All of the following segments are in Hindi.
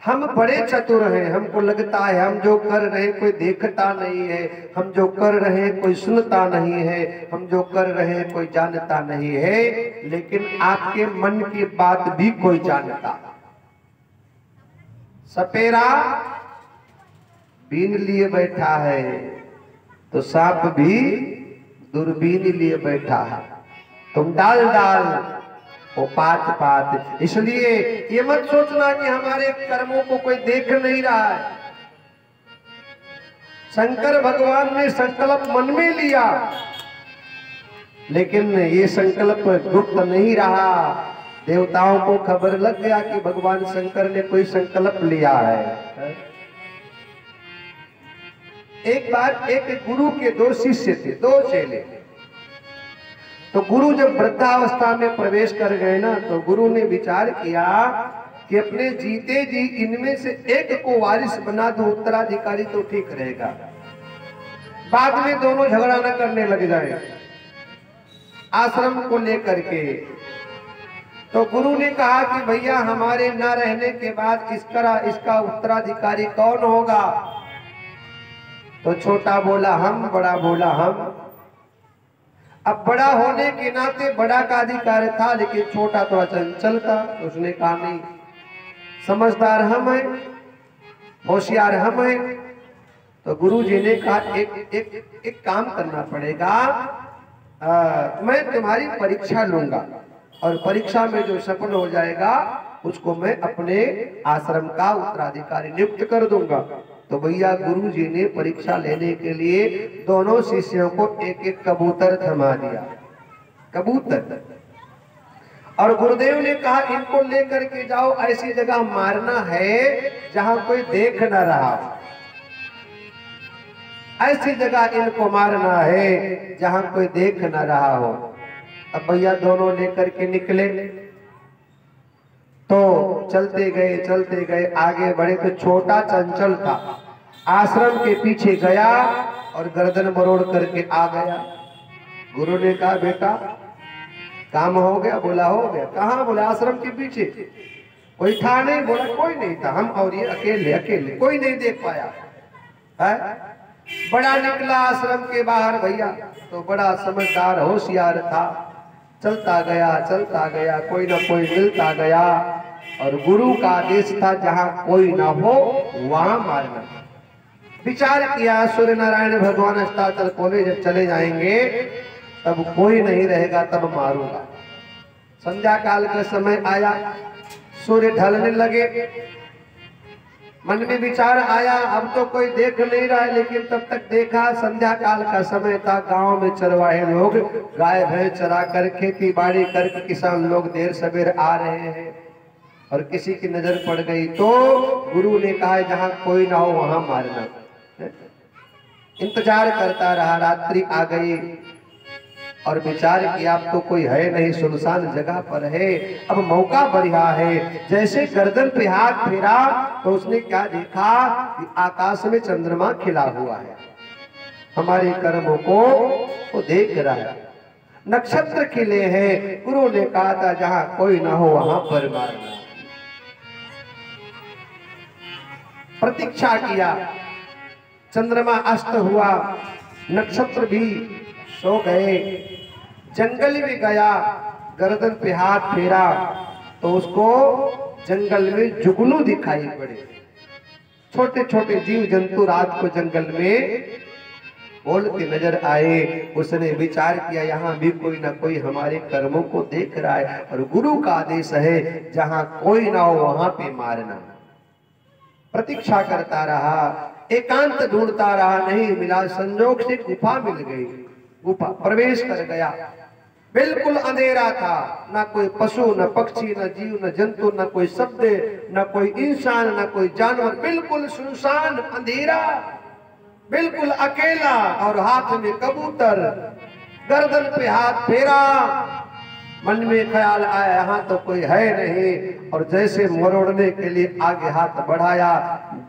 हम बड़े चतुर हैं, हमको लगता है हम जो कर रहे हैं कोई देखता नहीं है, हम जो कर रहे हैं कोई सुनता नहीं है, हम जो कर रहे हैं कोई जानता नहीं है, लेकिन आपके मन की बात भी कोई जानता। सपेरा बीन लिए बैठा है तो सांप भी दूरबीन लिए बैठा है। तुम डाल डाल वो पात पात। इसलिए ये मत सोचना कि हमारे कर्मों को कोई देख नहीं रहा है। शंकर भगवान ने संकल्प मन में लिया, लेकिन ये संकल्प गुप्त नहीं रहा। देवताओं को खबर लग गया कि भगवान शंकर ने कोई संकल्प लिया है। एक बार एक गुरु के दो शिष्य थे, दो चेले। तो गुरु जब वृद्धावस्था में प्रवेश कर गए ना, तो गुरु ने विचार किया कि अपने जीते जी इनमें से एक को वारिस बना दो, उत्तराधिकारी तो ठीक रहेगा, बाद में दोनों झगड़ा न करने लग जाए आश्रम को लेकर के। तो गुरु ने कहा कि भैया हमारे न रहने के बाद इसका उत्तराधिकारी कौन होगा? तो छोटा बोला हम, बड़ा बोला हम। अब बड़ा होने के नाते बड़ा का अधिकार था, लेकिन छोटा थोड़ा चंचल था। तो उसने कहा नहीं, समझदार हम हैं, होशियार हम हैं। तो गुरु जी ने कहा एक काम करना पड़ेगा, मैं तुम्हारी परीक्षा लूंगा और परीक्षा में जो सफल हो जाएगा उसको मैं अपने आश्रम का उत्तराधिकारी नियुक्त कर दूंगा। तो भैया गुरु जी ने परीक्षा लेने के लिए दोनों शिष्यों को एक एक कबूतर थमा दिया, कबूतर। और गुरुदेव ने कहा इनको लेकर के जाओ, ऐसी जगह मारना है जहां कोई देख न रहा, ऐसी जगह इनको मारना है जहां कोई देख न रहा हो। अब भैया दोनों लेकर के निकले, तो चलते गए आगे बढ़े। तो छोटा चंचल था, आश्रम के पीछे गया और गर्दन मरोड़ करके आ गया। गुरु ने कहा बेटा काम हो गया? बोला हो गया। कहाँ? बोला आश्रम के पीछे। कोई था नहीं? बोला कोई नहीं था, हम और ये अकेले, कोई नहीं देख पाया है। बड़ा निकला आश्रम के बाहर भैया, तो बड़ा समझदार होशियार था। चलता गया, कोई ना कोई मिलता गया। और गुरु का आदेश था जहां कोई ना हो वहां मारना। विचार किया, सूर्य नारायण भगवान अस्ताचल बोले जब चले जाएंगे तब कोई नहीं रहेगा, तब मारूंगा। संध्या काल का समय आया, सूर्य ढलने लगे। मन में विचार आया अब तो कोई देख नहीं रहा है, लेकिन तब तक देखा संध्या काल का समय था। गांव में चरवाहे लोग गाय भैंस चरा कर खेती बाड़ी करके किसान लोग देर सवेर आ रहे हैं, और किसी की नजर पड़ गई तो गुरु ने कहा जहां कोई ना हो वहां मारना। इंतजार करता रहा, रात्रि आ गई और विचार किया अब तो कोई है नहीं, सुनसान जगह पर है, अब मौका बढ़िया है। जैसे गर्दन पे हाथ फेरा तो उसने क्या देखा कि आकाश में चंद्रमा खिला हुआ है, हमारे कर्मों को वो देख रहा है, नक्षत्र खिले हैं। गुरु ने कहा था जहां कोई ना हो वहां पर मारना। प्रतीक्षा किया, चंद्रमा अस्त हुआ, नक्षत्र भी सो गए। जंगल में गया, गर्दन पे हाथ फेरा तो उसको जंगल में जुगनू दिखाई पड़े। छोटे छोटे जीव जंतु रात को जंगल में बोलते नजर आए। उसने विचार किया यहाँ भी कोई ना कोई हमारे कर्मों को देख रहा है, और गुरु का आदेश है जहां कोई ना हो वहां पे मारना। प्रतीक्षा करता रहा, एकांत ढूंढता रहा, नहीं मिला। संजोग से गुफा मिल गई, गुफा प्रवेश कर गया। बिल्कुल अंधेरा था, ना कोई पशु, न पक्षी, न जीव, न जंतु, न कोई शब्द, न कोई इंसान, न कोई जानवर, बिल्कुल सुनसान अंधेरा, बिल्कुल अकेला। और हाथ में कबूतर, गर्दन पे हाथ फेरा। मन में ख्याल आया यहाँ तो कोई है नहीं, और जैसे मरोड़ने के लिए आगे हाथ बढ़ाया,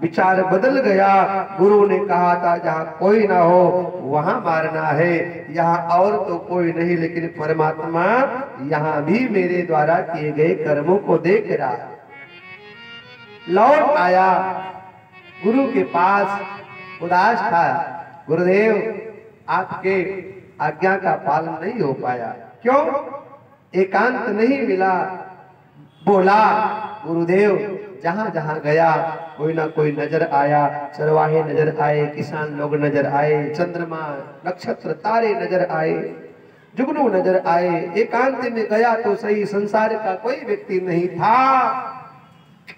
विचार बदल गया। गुरु ने कहा था जहाँ कोई ना हो वहां मारना है, यहाँ और तो कोई नहीं, लेकिन परमात्मा यहाँ भी मेरे द्वारा किए गए कर्मों को देख रहा है। लौट आया गुरु के पास, उदास था। गुरुदेव आपके आज्ञा का पालन नहीं हो पाया। क्यों? एकांत नहीं मिला। बोला गुरुदेव जहां जहां गया कोई ना कोई नजर आया, चरवाहे नजर आए, किसान लोग नजर आए, चंद्रमा नक्षत्र तारे नजर आए, जुगनू नजर आए। एकांत में गया तो सही, संसार का कोई व्यक्ति नहीं था।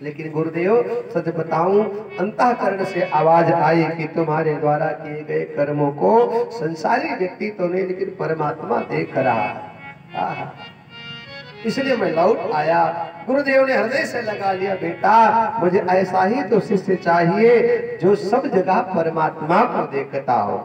लेकिन गुरुदेव सच बताऊं, अंतःकरण से आवाज आई कि तुम्हारे द्वारा किए गए कर्मों को संसारी व्यक्ति तो नहीं लेकिन परमात्मा देख रहा। इसलिए मैं लौट आया। गुरुदेव ने हृदय से लगा लिया, बेटा मुझे ऐसा ही तो शिष्य चाहिए जो सब जगह परमात्मा को देखता हो।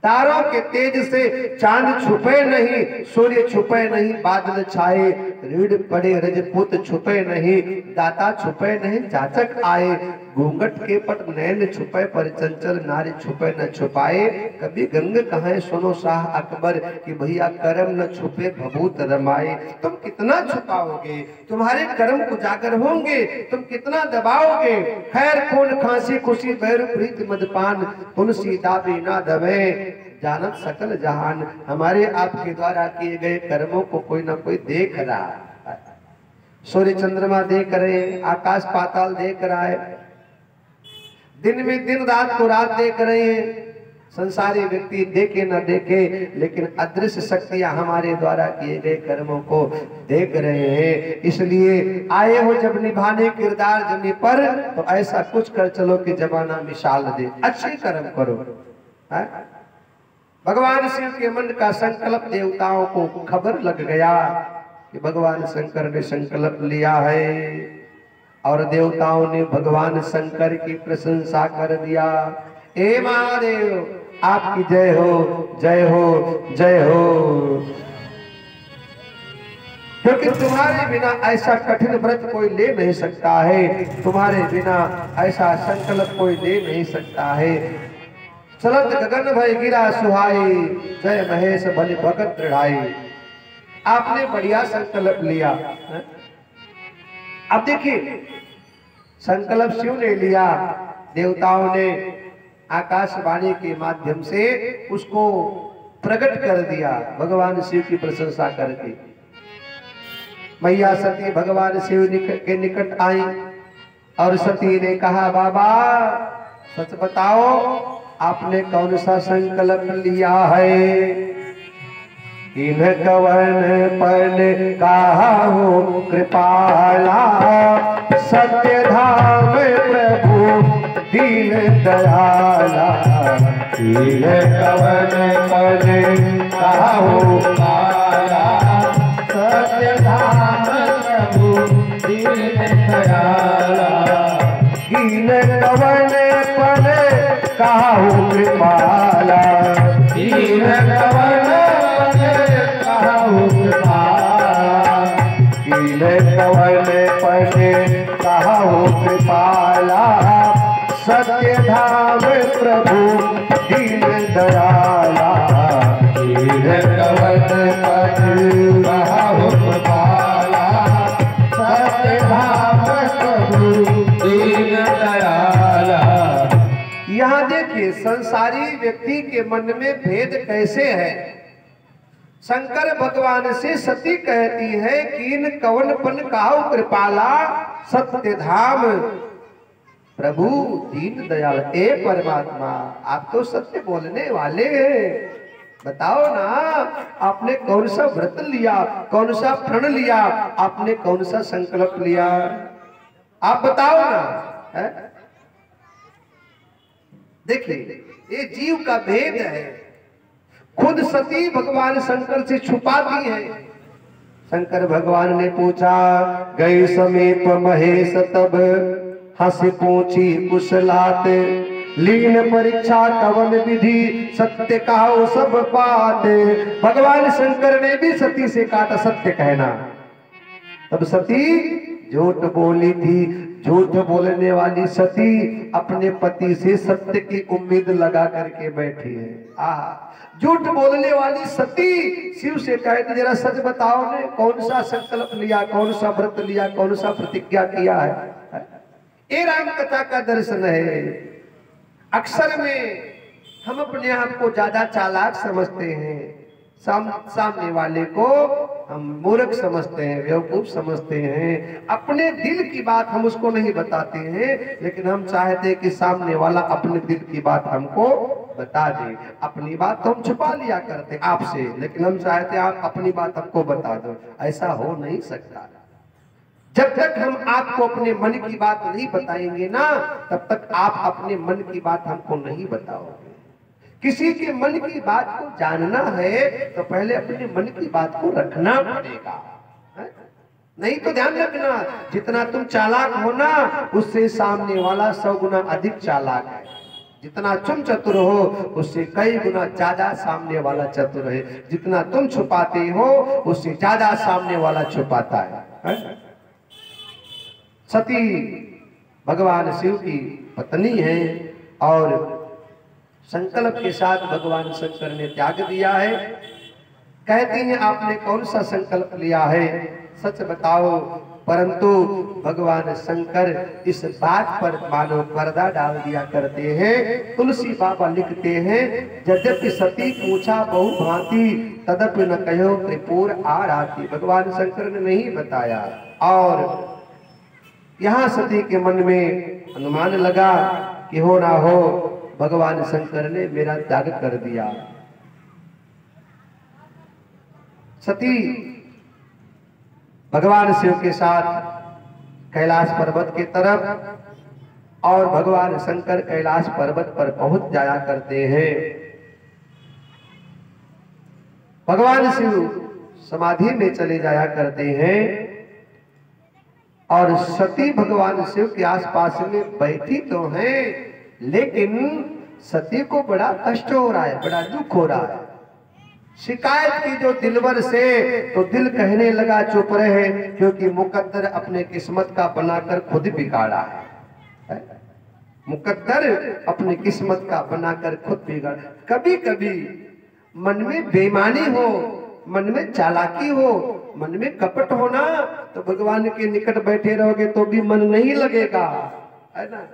तारों के तेज से चांद छुपे नहीं, सूर्य छुपे नहीं, बादल छाए रीढ़ पड़े रजपूत छुपे नहीं, दाता छुपे नहीं, जाचक आए घूंघट के पट नैन छुपे, पर चंचल नारी छुपे न छुपाए। कभी गंग कहे सुनो शाह अकबर कि भैया कर्म न छुपे भभूत रमाए। तुम कितना छुपाओगे, तुम्हारे कर्म उजागर होंगे, तुम कितना दबाओगे। खैर खून खांसी खुशी बैर प्रीत मदपान, तुलसी दाबी ना दबे जानत सकल जहान। हमारे आपके द्वारा किए गए कर्मों को कोई ना कोई देख रहा है। सूर्य चंद्रमा देख रहे हैं, आकाश पाताल देख रहा है, दिन में दिन रात को रात देख रहे हैं। संसारी व्यक्ति देखे न देखे लेकिन अदृश्य शक्तियां हमारे द्वारा किए गए कर्मों को देख रहे हैं। इसलिए आए हो जब निभाने किरदार जमी पर, तो ऐसा कुछ कर चलो कि जमाना मिसाल दे, अच्छे कर्म करो। है? भगवान शिव के मन का संकल्प देवताओं को खबर लग गया कि भगवान शंकर ने संकल्प लिया है, और देवताओं ने भगवान शंकर की प्रशंसा कर दिया। हे महादेव आपकी जय हो, जय हो, जय हो। क्योंकि तुम्हारे बिना ऐसा कठिन व्रत कोई ले नहीं सकता है, तुम्हारे बिना ऐसा संकल्प कोई ले नहीं सकता है। चलत गगन भय गिरा सुहाई, जय महेश बलि भगत दृढ़ाई। आपने बढ़िया संकल्प लिया। अब देखिए संकल्प शिव ने लिया, देवताओं ने आकाशवाणी के माध्यम से उसको प्रकट कर दिया भगवान शिव की प्रशंसा करके। मैया सती भगवान शिव के निकट आई और सती ने कहा, बाबा सच बताओ आपने कौन सा संकल्प लिया है? इन कवन पन काहू कृपाला, सत्य धाम प्रभु दीन दयाला। इन कवन पन काहू कृपाला, सत्य धाम प्रभु दीन दयाला। इन कवन पन काहू कृपाला, इन कवन कवन पने कहु कृपाला, सत्य धाम प्रभु दीन दयाला। कवन पने कहु कृपाला, सत्य धाम प्रभु दीन दयाला। यहाँ देखिए संसारी व्यक्ति के मन में भेद कैसे है। शंकर भगवान से सती कहती है कि इन कवनपन काहू कृपाला, सत्य धाम प्रभु दीन दयाल। ए परमात्मा आप तो सत्य बोलने वाले हैं, बताओ ना आपने कौन सा व्रत लिया, कौन सा प्रण लिया, आपने कौन सा संकल्प लिया, आप बताओ ना। है? देखिए ये जीव का भेद है। खुद सती भगवान शंकर से छुपाती है। शंकर भगवान ने पूछा, गई समीप महेश तब हंसी पूछी कुशलात, लीन परीक्षा कवन विधि सत्य कहो सब बात। भगवान शंकर ने भी सती से कहा सत्य कहना। तब सती झूठ बोली थी। झूठ बोलने वाली सती अपने पति से सत्य की उम्मीद लगा करके बैठी है। झूठ बोलने वाली सती शिव से कहती, जरा सच बताओ ने कौन सा संकल्प लिया, कौन सा व्रत लिया, कौन सा प्रतिज्ञा किया है? ये राम कथा का दर्शन है। अक्सर में हम अपने आप को ज्यादा चालाक समझते हैं, सामने वाले को हम मूर्ख समझते हैं, बेवकूफ समझते हैं। अपने दिल की बात हम उसको नहीं बताते हैं, लेकिन हम चाहते हैं कि सामने वाला अपने दिल की बात हमको बता दे। अपनी बात तो हम छुपा लिया करते आपसे, लेकिन हम चाहते हैं आप अपनी बात हमको बता दो। ऐसा हो नहीं सकता। जब तक हम आपको अपने मन की बात नहीं बताएंगे ना, तब तक आप अपने मन की बात हमको नहीं बताओगे। किसी के मन की बात को जानना है तो पहले अपने मन की बात को रखना पड़ेगा, नहीं तो ध्यान रखना, जितना तुम चालाक हो ना, उससे सामने वाला 100 गुना अधिक चालाक है। जितना तुम चतुर हो, उससे कई गुना ज्यादा सामने वाला चतुर है। जितना तुम छुपाते हो, उससे ज्यादा सामने वाला छुपाता है। सती भगवान शिव की पत्नी है और संकल्प के साथ भगवान शंकर ने त्याग दिया है। कहती हैं आपने कौन सा संकल्प लिया है, सच बताओ। परंतु भगवान शंकर इस बात पर मानो पर्दा डाल दिया करते हैं। तुलसी बाबा लिखते हैं, यद्यपि सती पूछा बहु भांति, तदपि न कहो त्रिपुर आराती। भगवान शंकर ने नहीं बताया और यहाँ सती के मन में अनुमान लगा कि हो ना हो भगवान शंकर ने मेरा त्याग कर दिया। सती भगवान शिव के साथ कैलाश पर्वत की तरफ और भगवान शंकर कैलाश पर्वत पर पहुंच जाया करते हैं। भगवान शिव समाधि में चले जाया करते हैं और सती भगवान शिव के आसपास में बैठी तो हैं, लेकिन सती को बड़ा कष्ट हो रहा है, बड़ा दुख हो रहा है। शिकायत की जो दिलवर से, तो दिल कहने लगा चुप रहे, क्योंकि मुकद्दर अपने किस्मत का बनाकर खुद बिगाड़ा है। मुकद्दर अपनी किस्मत का बनाकर खुद बिगाड़ा। कभी कभी मन में बेईमानी हो, मन में चालाकी हो, मन में कपट होना, तो भगवान के निकट बैठे रहोगे तो भी मन नहीं लगेगा, है ना।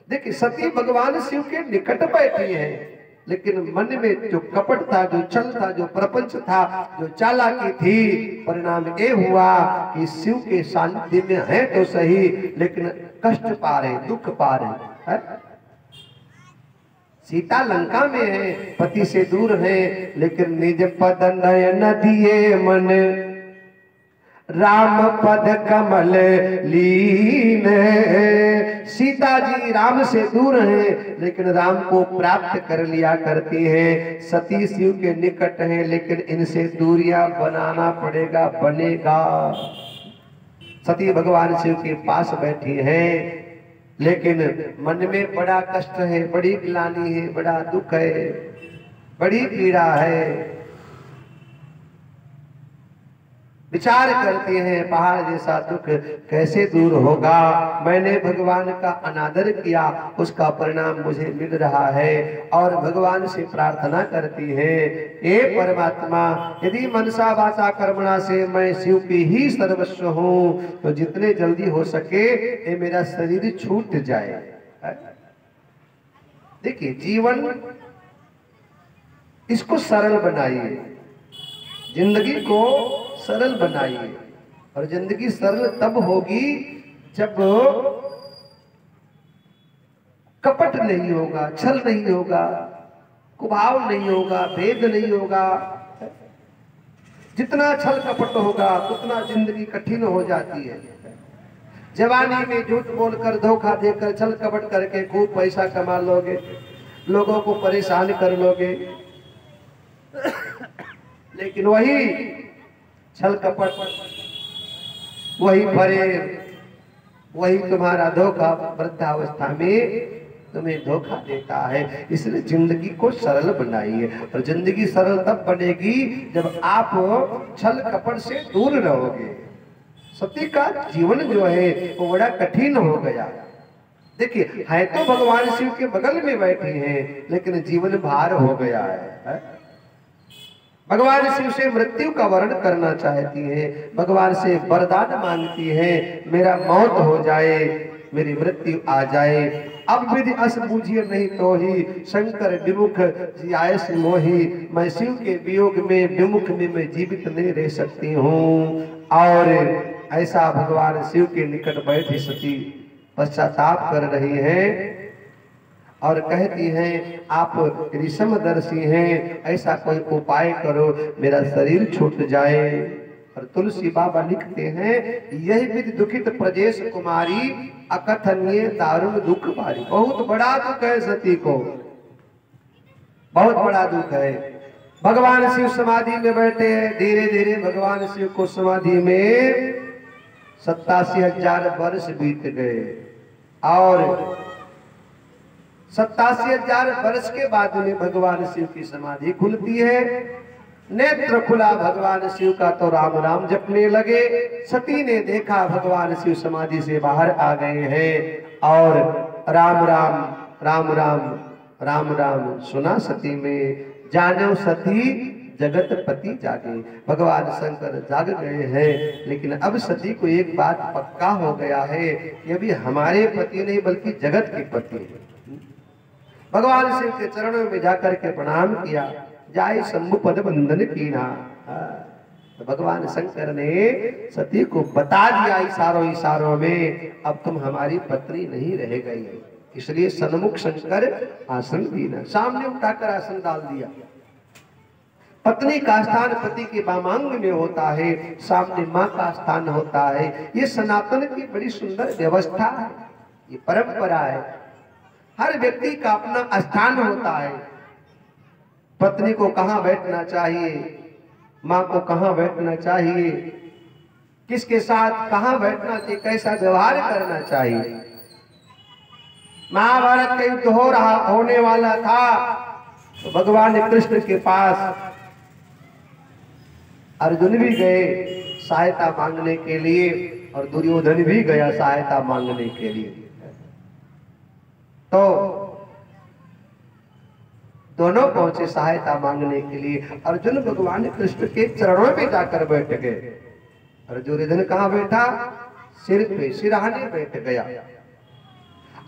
देखिए सती भगवान शिव के निकट बैठी है, लेकिन मन में जो कपट था, जो छल था, जो प्रपंच था, जो चालाकी थी, परिणाम ये हुआ कि शिव के सानिध्य में है तो सही, लेकिन कष्ट पा रहे, दुख पा रहे है? सीता लंका में है, पति से दूर है, लेकिन निज पद नयन दिए मन, राम पद कमल लीन। सीता जी राम से दूर हैं, लेकिन राम को प्राप्त कर लिया करती हैं। सती शिव के निकट हैं, लेकिन इनसे दूरियां बनाना पड़ेगा, बनेगा। सती भगवान शिव के पास बैठी हैं, लेकिन मन में बड़ा कष्ट है, बड़ी ग्लानि है, बड़ा दुख है, बड़ी पीड़ा है। विचार करते हैं पहाड़ जैसा दुख कैसे दूर होगा। मैंने भगवान का अनादर किया, उसका परिणाम मुझे मिल रहा है। और भगवान से प्रार्थना करती है, हे परमात्मा, यदि मनसा वाचा कर्मणा से मैं शिव की ही सर्वस्व हूँ, तो जितने जल्दी हो सके ये मेरा शरीर छूट जाए। देखिए जीवन इसको सरल बनाइए, जिंदगी को सरल बनाइए। और जिंदगी सरल तब होगी जब कपट नहीं होगा, छल नहीं होगा, कुभाव नहीं होगा, भेद नहीं होगा। जितना छल कपट होगा उतना जिंदगी कठिन हो जाती है। जवानी में झूठ बोलकर, धोखा देकर, छल कपट करके खूब पैसा कमा लोगे, लोगों को परेशान कर लोगे, लेकिन वही छल कपट, वही फरेब, वही तुम्हारा धोखा वृद्धावस्था में तुम्हें धोखा देता है। इसलिए जिंदगी को सरल बनाइए। और जिंदगी सरल तब बनेगी जब आप छल कपट से दूर रहोगे। सती का जीवन जो है वो बड़ा कठिन हो गया। देखिए है तो भगवान शिव के बगल में बैठी हैं, लेकिन जीवन भार हो गया है। भगवान शिव से मृत्यु का वर्ण करना चाहती है, भगवान से वरदान मांगती है, मेरा मौत हो जाए, मेरी मृत्यु आ जाए। अब विधि अस बूझिए नहीं तो ही, शंकर विमुख जियाए से मोही। मैं शिव के वियोग में विमुख में मैं जीवित नहीं रह सकती हूँ। और ऐसा भगवान शिव के निकट बैठी सती पश्चाताप कर रही हैं और कहती हैं, आप ऋषमदर्शी हैं, ऐसा कोई उपाय करो, मेरा शरीर छूट जाए। और तुलसी बाबा लिखते हैं, यही विधि दुखित प्रजेश कुमारी, अकथनीय दारुण दुख भारी। बहुत बड़ा दुख है सती को, बहुत बड़ा दुख है। भगवान शिव समाधि में बैठे हैं। धीरे धीरे भगवान शिव को समाधि में 87,000 वर्ष बीत गए और 87,000 वर्ष के बाद में भगवान शिव की समाधि खुलती है। नेत्र खुला भगवान शिव का तो राम राम जपने लगे। सती ने देखा भगवान शिव समाधि से बाहर आ गए हैं और राम राम राम राम राम राम सुना सती में। जानो सती जगत पति जागे। भगवान शंकर जाग गए हैं, लेकिन अब सती को एक बात पक्का हो गया है, ये भी हमारे पति नहीं बल्कि जगत के पति है। भगवान शिव के चरणों में जाकर के प्रणाम किया, जाय शंभु पद बंधन कीना। तो भगवान शंकर ने सती को बता दिया इशारों इशारों में, अब तुम हमारी पत्नी नहीं रह गई। इसलिए सन्मुख शंकर आसन दीना, सामने उठाकर आसन डाल दिया। पत्नी का स्थान पति के वामांग में होता है, सामने माँ का स्थान होता है। ये सनातन की बड़ी सुंदर व्यवस्था है, ये परंपरा है। हर व्यक्ति का अपना स्थान होता है। पत्नी को कहाँ बैठना चाहिए, माँ को कहाँ बैठना चाहिए, किसके साथ कहाँ बैठना चाहिए, कैसा व्यवहार करना चाहिए। महाभारत का युद्ध होने वाला था तो भगवान कृष्ण के पास अर्जुन भी गए सहायता मांगने के लिए और दुर्योधन भी गया सहायता मांगने के लिए। तो दोनों पहुंचे सहायता मांगने के लिए। अर्जुन भगवान कृष्ण के चरणों में जाकर बैठ गए और दुर्योधन कहाँ बैठा, सिर पे सिरहाने बैठ गया।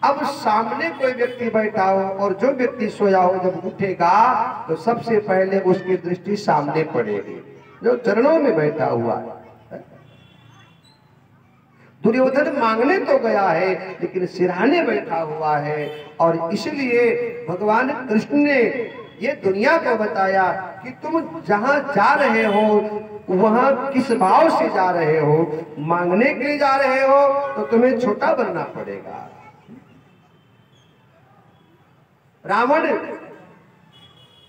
अब सामने कोई व्यक्ति बैठा हो और जो व्यक्ति सोया हो जब उठेगा तो सबसे पहले उसकी दृष्टि सामने पड़ेगी, जो चरणों में बैठा हुआ है। दुर्योधन मांगने तो गया है लेकिन सिरहाने बैठा हुआ है। और इसलिए भगवान कृष्ण ने ये दुनिया को बताया कि तुम जहां जा रहे हो वहां किस भाव से जा रहे हो। मांगने के लिए जा रहे हो तो तुम्हें छोटा बनना पड़ेगा।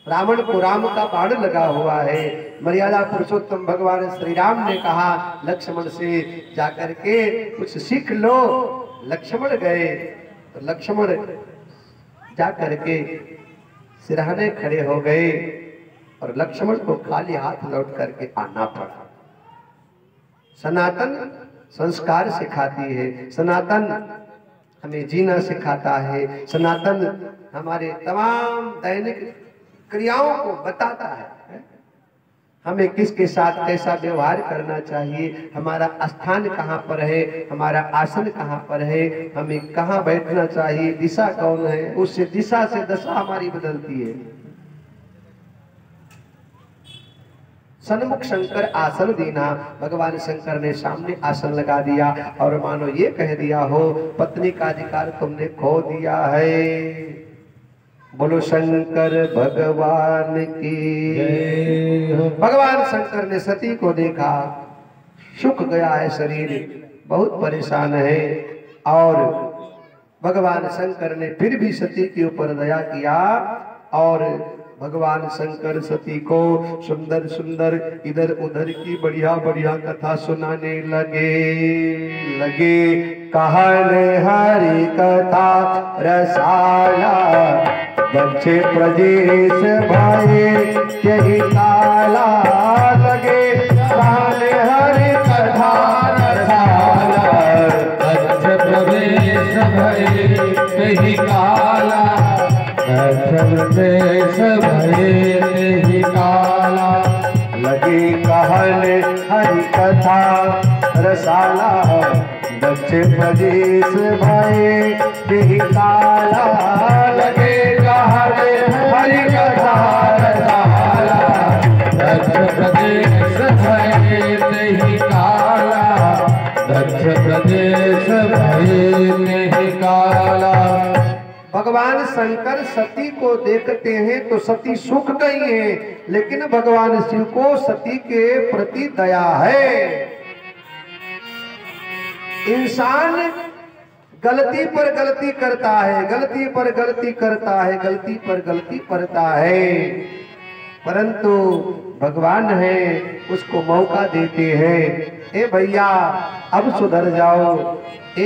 रावण को राम का बाण लगा हुआ है। मर्यादा पुरुषोत्तम भगवान श्री राम ने कहा लक्ष्मण से जाकर के कुछ सीख लो। लक्ष्मण गए तो लक्ष्मण जाकर के सिरहाने खड़े हो गए और लक्ष्मण को खाली हाथ लौट करके आना पड़ा। सनातन संस्कार सिखाती है, सनातन हमें जीना सिखाता है, सनातन हमारे तमाम दैनिक क्रियाओं को बताता है। हमें किसके साथ कैसा व्यवहार करना चाहिए, हमारा स्थान कहाँ पर है, हमारा आसन कहाँ पर है, हमें कहाँ बैठना चाहिए, दिशा कौन है, उससे दिशा से दशा हमारी बदलती है। सन्मुख शंकर आसन देना, भगवान शंकर ने सामने आसन लगा दिया और मानो ये कह दिया हो पत्नी का अधिकार तुमने खो दिया है। बोलो शंकर भगवान की। भगवान शंकर ने सती को देखा, सूख गया है शरीर, बहुत परेशान है। और भगवान शंकर ने फिर भी सती के ऊपर दया किया और भगवान शंकर सती को सुंदर सुंदर इधर उधर की बढ़िया बढ़िया कथा सुनाने लगे। कहने हरि कथा रसाला, बच्चे प्रदेश भाई यही काला लगे। कहने हरि कथा रसाला, बच्चे प्रदेश भाई यही काला, प्रदेश भाई यही काला लगे। कहने हरि कथा रसाला, दक्ष प्रदेश भये तेहि काला लगे हरे हरि कथा रसाला। दक्ष प्रदेश भये तेहि काला, दक्ष प्रदेश भये तेहि काला। भगवान शंकर सती को देखते हैं तो सती सुख गई है, लेकिन भगवान शिव को सती के प्रति दया है। इंसान गलती पर गलती करता है, गलती पर गलती करता है, गलती पर गलती करता है, परंतु भगवान है उसको मौका देते हैं, ए भैया अब सुधर जाओ।